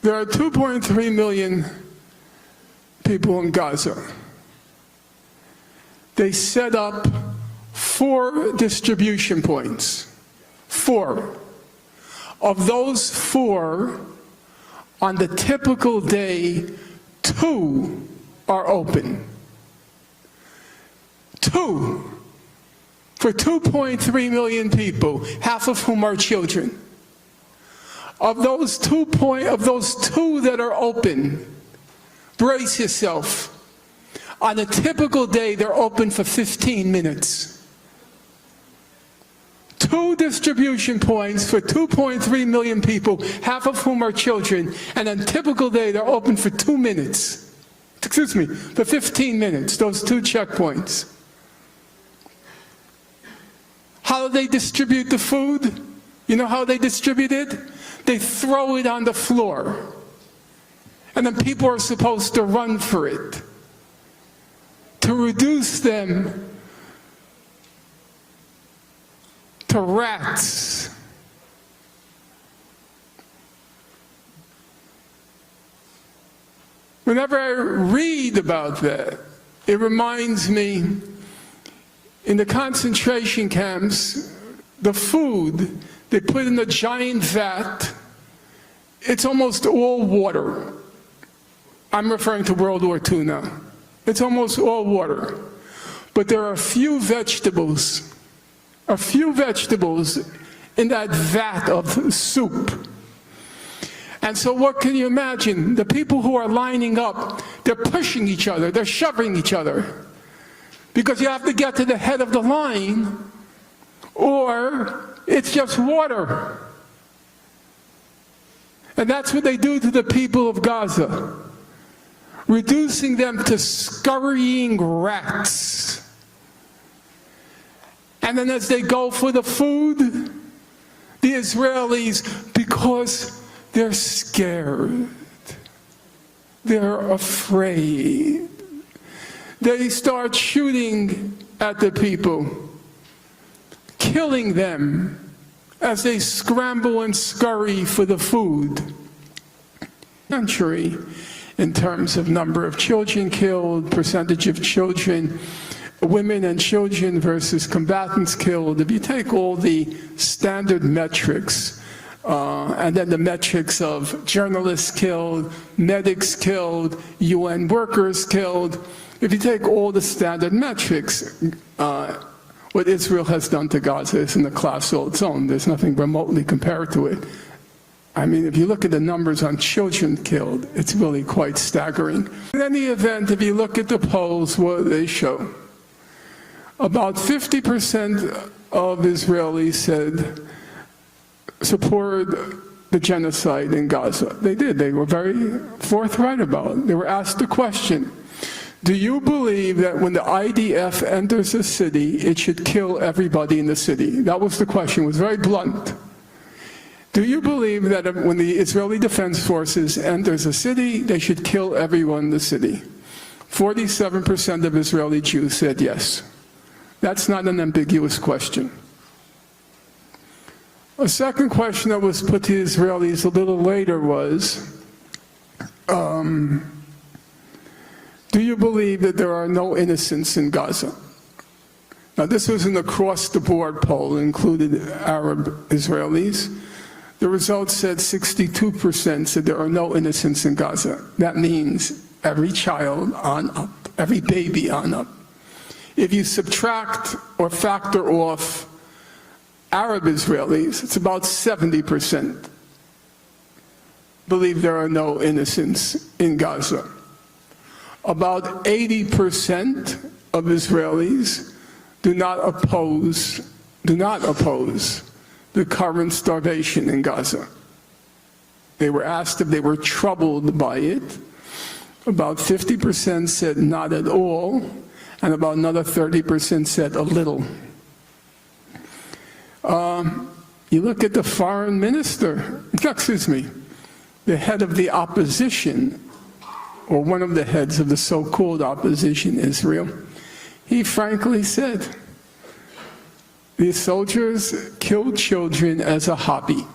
There are 2.3 million people in Gaza. They set up 4 distribution points. 4. Of those 4, on the typical day, 2 are open. 2 for 2.3 million people, half of whom are children. Of those 2 that are open, brace yourself. On a typical day, they're open for 15 minutes. 2 distribution points for 2.3 million people, half of whom are children, and on a typical day, they're open for 2 minutes. Excuse me, for 15 minutes, those 2 checkpoints. How do they distribute the food? You know how they distribute it? They throw it on the floor. And then people are supposed to run for it. To reduce them to rats. Whenever I read about that, it reminds me, in the concentration camps, the food they put in a giant vat, it's almost all water. I'm referring to World War II now. It's almost all water. But there are a few vegetables in that vat of soup. And so what can you imagine? The people who are lining up, they're pushing each other, they're shoving each other. Because you have to get to the head of the line, or it's just water. And that's what they do to the people of Gaza, reducing them to scurrying rats. And then as they go for the food, the Israelis, because they're scared, they're afraid, they start shooting at the people, killing them as they scramble and scurry for the food. Country, in terms of number of children killed, percentage of children, women and children versus combatants killed, if you take all the standard metrics, and then the metrics of journalists killed, medics killed, UN workers killed, if you take all the standard metrics, what Israel has done to Gaza is in a class all its own. There's nothing remotely compared to it. I mean, if you look at the numbers on children killed, it's really quite staggering. In any event, if you look at the polls, what do they show? About 50% of Israelis said supported the genocide in Gaza. They did. They were very forthright about it. They were asked the question, do you believe that when the IDF enters a city, it should kill everybody in the city? That was the question. It was very blunt. Do you believe that when the Israeli Defense Forces enters a city, they should kill everyone in the city? 47% of Israeli Jews said yes. That's not an ambiguous question. A second question that was put to Israelis a little later was, do you believe that there are no innocents in Gaza? Now this was an across-the-board poll, included Arab Israelis. The results said 62% said there are no innocents in Gaza. That means every child on up, every baby on up. If you subtract or factor off Arab Israelis, it's about 70% believe there are no innocents in Gaza. About 80% of Israelis do not oppose the current starvation in Gaza. They were asked if they were troubled by it. About 50% said not at all, and about another 30% said a little. You look at the foreign minister, excuse me, the head of the opposition, or one of the heads of the so-called opposition, Israel, he frankly said, these soldiers killed children as a hobby.